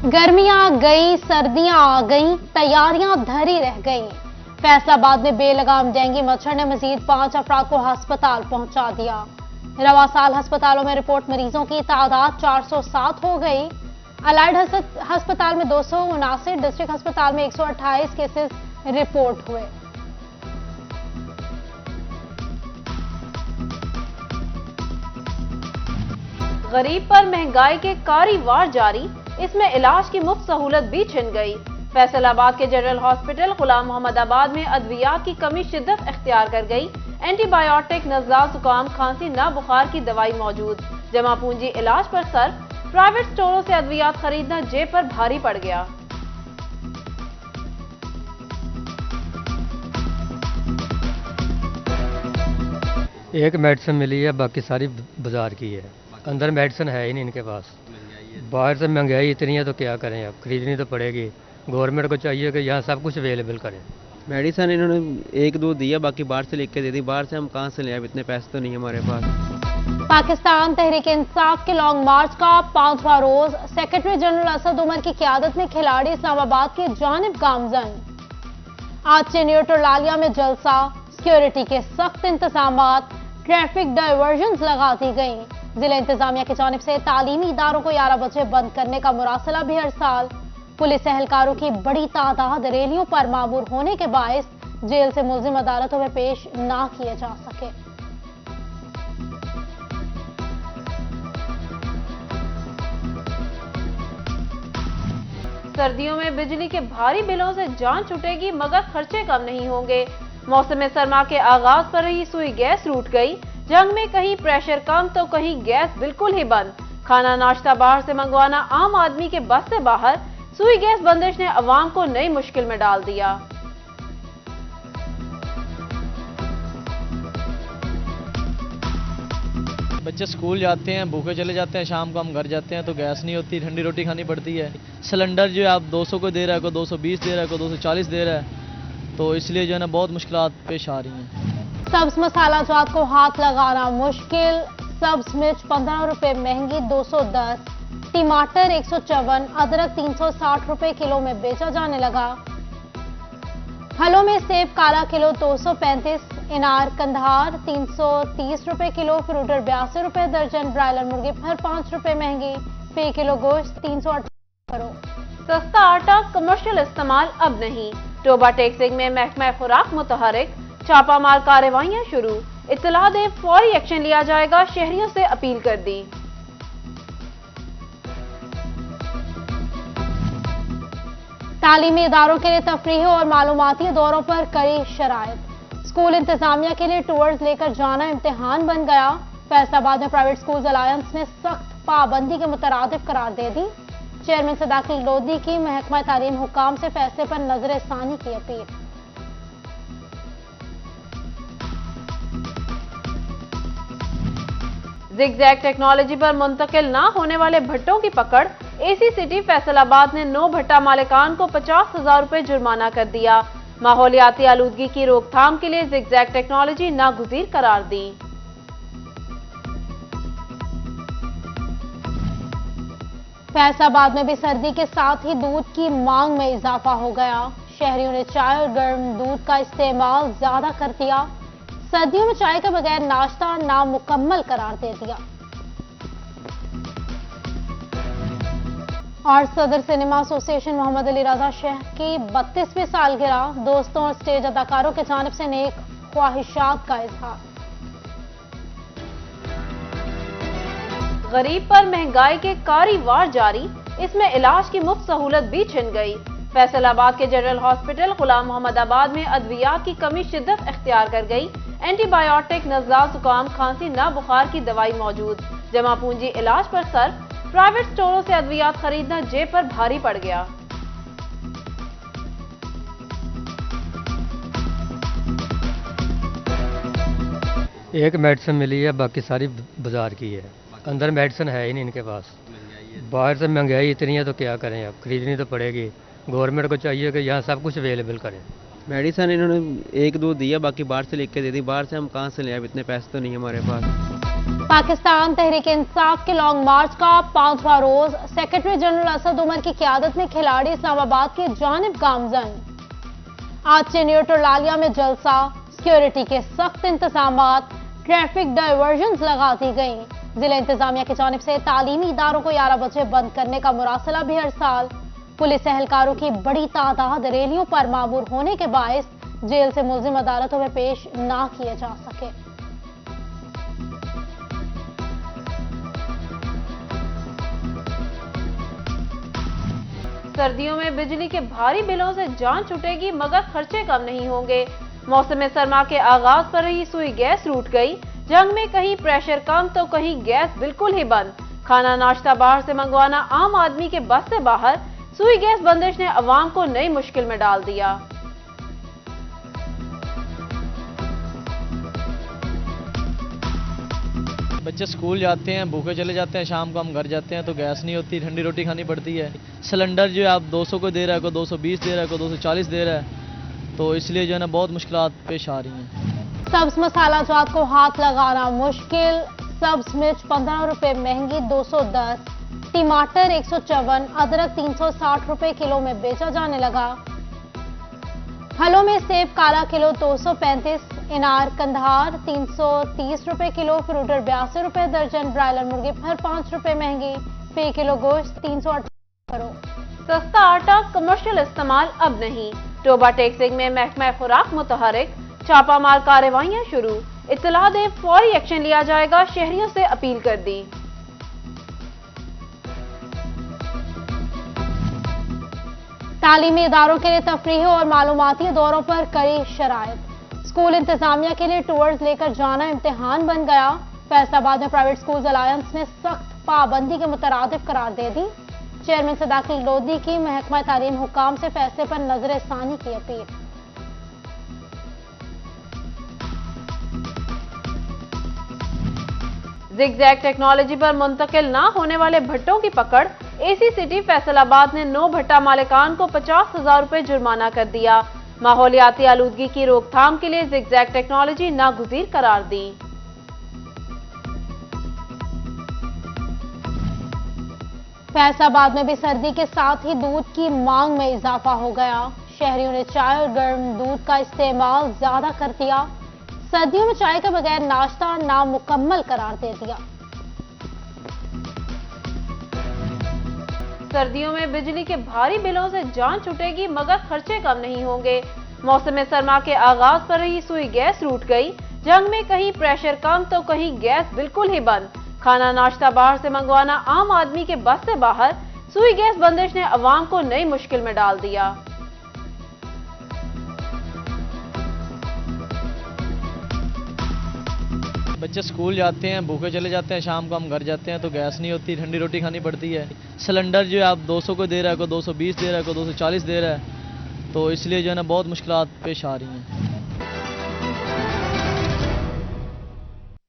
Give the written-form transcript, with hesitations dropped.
गर्मियां आ गई, सर्दियां आ गई, तैयारियां धरी रह गई। फैसलाबाद में बेलगाम डेंगू मच्छर ने मजीद 5 अफराद को अस्पताल पहुंचा दिया। रवा साल अस्पतालों में रिपोर्ट मरीजों की तादाद 407 हो गई। अलाइड अस्पताल में 279, डिस्ट्रिक्ट अस्पताल में 128 केसेस रिपोर्ट हुए। गरीब पर महंगाई के कारी वार जारी, इसमें इलाज की मुफ्त सहूलत भी छिन गई। फैसलाबाद के जनरल हॉस्पिटल गुलाम मोहम्मदाबाद में अद्वियात की कमी शिद्दत इख्तियार कर गई। एंटीबायोटिक, नज़ला, जुकाम, खांसी, ना बुखार की दवाई मौजूद। जमा पूंजी इलाज पर सर्फ। प्राइवेट स्टोरों से अद्वियात खरीदना जेब पर भारी पड़ गया। एक मेडिसिन मिली है, बाकी सारी बाजार की है। अंदर मेडिसिन है ही नहीं इनके पास। बाहर से महंगाई इतनी है तो क्या करें, अब खरीदनी तो पड़ेगी। गवर्नमेंट को चाहिए कि यहाँ सब कुछ अवेलेबल करें। मेडिसिन इन्होंने एक दो दिया, बाकी बाहर से लिख के दे दी। बाहर से हम कहाँ से ले आए, इतने पैसे तो नहीं हमारे पास। पाकिस्तान तहरीक इंसाफ के लॉन्ग मार्च का 5वां रोज सेक्रेटरी जनरल असद उमर की क़यादत में खिलाड़ी इस्लामाबाद की जानिब गामजन। आज से न्यू टोलालिया में जलसा, सिक्योरिटी के सख्त इंतजाम, ट्रैफिक डायवर्जन लगा दी गई। जिला इंतजामिया की जानिब से तालीमी इदारों को 11 बजे बंद करने का मुरासला भी हर साल। पुलिस एहलकारों की बड़ी तादाद रैलियों पर मामूर होने के बायस जेल से मुल्जिम अदालतों में पेश ना किए जा सके। सर्दियों में बिजली के भारी बिलों से जान छूटेगी, मगर खर्चे कम नहीं होंगे। मौसम सरमा के आगाज पर ही सुई गैस रूठ गई। जंग में कहीं प्रेशर कम तो कहीं गैस बिल्कुल ही बंद। खाना नाश्ता बाहर से मंगवाना आम आदमी के बस से बाहर। सुई गैस बंदिश ने अवाम को नई मुश्किल में डाल दिया। बच्चे स्कूल जाते हैं, भूखे चले जाते हैं, शाम को हम घर जाते हैं तो गैस नहीं होती, ठंडी रोटी खानी पड़ती है। सिलेंडर जो है आप 200 को दे रहा है, कोई 220 दे रहा है, कोई 240 दे रहा है, तो इसलिए जो है ना बहुत मुश्किलात पेश आ रही हैं। सब्ज मसाला जात को हाथ लगाना मुश्किल। सब्ज मिर्च 15 रुपए महंगी 210, टमाटर 154, अदरक 360 रुपए किलो में बेचा जाने लगा। फलों में सेब काला किलो 235, इनार कंधार 330 रुपए किलो, फ्रूटर 82 रुपए दर्जन, ब्रायलर मुर्गी फिर 5 रुपए महंगी, फी किलो गोश्त 308 करो। सस्ता आटा कमर्शियल इस्तेमाल अब नहीं। टोबा टेक्सिंग में महकमा खुराक मुतहरिक, छापामार कार्रवाइयां शुरू। इत्तला दे फौरी एक्शन लिया जाएगा, शहरियों से अपील कर दी। तालीमी इदारों के लिए तफरीही और मालूमाती दौरों पर कड़ी शराइत। स्कूल इंतजामिया के लिए टूर्स लेकर जाना इम्तिहान बन गया। फैसलाबाद में प्राइवेट स्कूल अलायंस ने सख्त पाबंदी के मुतरादिफ करार दे दी। चेयरमैन सदाकत लोधी की महकमा तालीम हुकाम से फैसले पर नजरसानी की अपील। जिगजैग टेक्नोलॉजी पर मुंतकिल ना होने वाले भट्टों की पकड़। एसी सिटी फैसलाबाद ने 9 भट्टा मालिकान को 50,000 रुपए जुर्माना कर दिया। माहौलियाती आलूदगी की रोकथाम के लिए जिगजैग टेक्नोलॉजी नागुज़ीर करार दी। फैसलाबाद में भी सर्दी के साथ ही दूध की मांग में इजाफा हो गया। शहरियों ने चाय और गर्म दूध का इस्तेमाल ज्यादा कर दिया। सर्दियों में चाय के बगैर नाश्ता नामुकम्मल करार दे दिया। और सदर सिनेमा एसोसिएशन मोहम्मद अली रजा शेख की 32वीं सालगिरह, दोस्तों और स्टेज अदाकारों की जानिब से नेक ख्वाहिशात का इजहार। गरीब पर महंगाई के कारी वार जारी, इसमें इलाज की मुफ्त सहूलत भी छिन गई। फैसलाबाद के जनरल हॉस्पिटल गुलाम मोहम्मदाबाद में अद्वियात की कमी शिद्दत इख्तियार कर गई। एंटीबायोटिक, नज़ला, जुकाम, खांसी, ना बुखार की दवाई मौजूद। जमा पूंजी इलाज पर सर्फ। प्राइवेट स्टोरों से अद्वियात खरीदना जेब पर भारी पड़ गया। एक मेडिसिन मिली है, बाकी सारी बाजार की है। अंदर मेडिसिन है ही नहीं इनके पास। बाहर से महंगाई इतनी है तो क्या करें, अब खरीदनी तो पड़ेगी। गवर्नमेंट को चाहिए कि यहाँ सब कुछ अवेलेबल करें। मेडिसिन इन्होंने एक दो दिया, बाकी बाहर से लिख के दे दी। बाहर से हम कहाँ से ले आए, इतने पैसे तो नहीं हमारे पास। पाकिस्तान तहरीक इंसाफ के लॉन्ग मार्च का 5वां रोज सेक्रेटरी जनरल असद उमर की क़यादत में खिलाड़ी इस्लामाबाद की जानिब गामजन। आज से न्यूट्रलालिया में जलसा, सिक्योरिटी के सख्त इंतजाम, ट्रैफिक डायवर्जन लगा दी गई। जिला इंतजामिया की जानिब से तालीमी इदारों को 11 बजे बंद करने का मुरासला भी हर साल। पुलिस एहलकारों की बड़ी तादाद रैलियों पर मामूर होने के बायस जेल से मुलजिम अदालतों में पेश ना किए जा सके। सर्दियों में बिजली के भारी बिलों से जान छूटेगी मगर खर्चे कम नहीं होंगे। मौसम सरमा के आगाज पर ही सुई गैस रूठ गई। जंग में कहीं प्रेशर कम तो कहीं गैस बिल्कुल ही बंद। खाना नाश्ता बाहर से मंगवाना आम आदमी के बस से बाहर। सुई गैस बंदिश ने अवाम को नई मुश्किल में डाल दिया। बच्चे स्कूल जाते हैं, भूखे चले जाते हैं, शाम को हम घर जाते हैं तो गैस नहीं होती, ठंडी रोटी खानी पड़ती है। सिलेंडर जो है आप 200 को दे रहा है, कोई 220 दे रहा है, कोई 240 दे रहा है, तो इसलिए जो है ना बहुत मुश्किलात पेश आ रही हैं। सब्ज मसाला जात को हाथ लगाना मुश्किल। सब्ज मिर्च 15 रुपए महंगी 210, टमाटर 154, अदरक 360 रुपए किलो में बेचा जाने लगा। फलों में सेब काला किलो 235, इनार कंधार 330 रुपए किलो, फ्रूटर 82 रुपए दर्जन, ब्रायलर मुर्गी फर 5 रुपए महंगी, फी किलो गोश्त 308 करो। सस्ता आटा कमर्शियल इस्तेमाल अब नहीं। टोबा टेक्सिंग में महकमा खुराक मुतहरिक, छापामार कार्रवाइयां शुरू। इत्तला दे फौरी एक्शन लिया जाएगा, शहरियों से अपील कर दी। तालीमी इदारों के लिए तफरीही और मालूमाती दौरों पर कड़ी शराइत। स्कूल इंतजामिया के लिए टूर्स लेकर जाना इम्तिहान बन गया। फैसलाबाद में प्राइवेट स्कूल अलायंस ने सख्त पाबंदी के मुतरादिफ करार दे दी। चेयरमैन सदाकत लोधी की महकमा तालीम हुकाम से फैसले पर नजरसानी की अपील। जिगजैग टेक्नोलॉजी पर मुंतकिल ना होने वाले भट्टों की पकड़। एसी सिटी फैसलाबाद ने 9 भट्टा मालिकान को 50,000 रुपए जुर्माना कर दिया। माहौलियाती आलूदगी की रोकथाम के लिए जिगजैग टेक्नोलॉजी नागुज़ीर करार दी। फैसलाबाद में भी सर्दी के साथ ही दूध की मांग में इजाफा हो गया। शहरियों ने चाय और गर्म दूध का इस्तेमाल ज्यादा कर दिया। सर्दियों में चाय के बगैर नाश्ता नामुकम्मल करार दे दिया। सर्दियों में बिजली के भारी बिलों से जान छूटेगी मगर खर्चे कम नहीं होंगे। मौसम सरमा के आगाज पर ही सुई गैस रूठ गई। जंग में कहीं प्रेशर कम तो कहीं गैस बिल्कुल ही बंद। खाना नाश्ता बाहर से मंगवाना आम आदमी के बस से बाहर। सुई गैस बंदिश ने अवाम को नई मुश्किल में डाल दिया। बच्चे स्कूल जाते हैं, भूखे चले जाते हैं, शाम को हम घर जाते हैं तो गैस नहीं होती, ठंडी रोटी खानी पड़ती है। सिलेंडर जो है आप 200 को दे रहा है, कोई 220 दे रहा है, कोई 240 दे रहा है, तो इसलिए जो है ना बहुत मुश्किलात पेश आ रही हैं।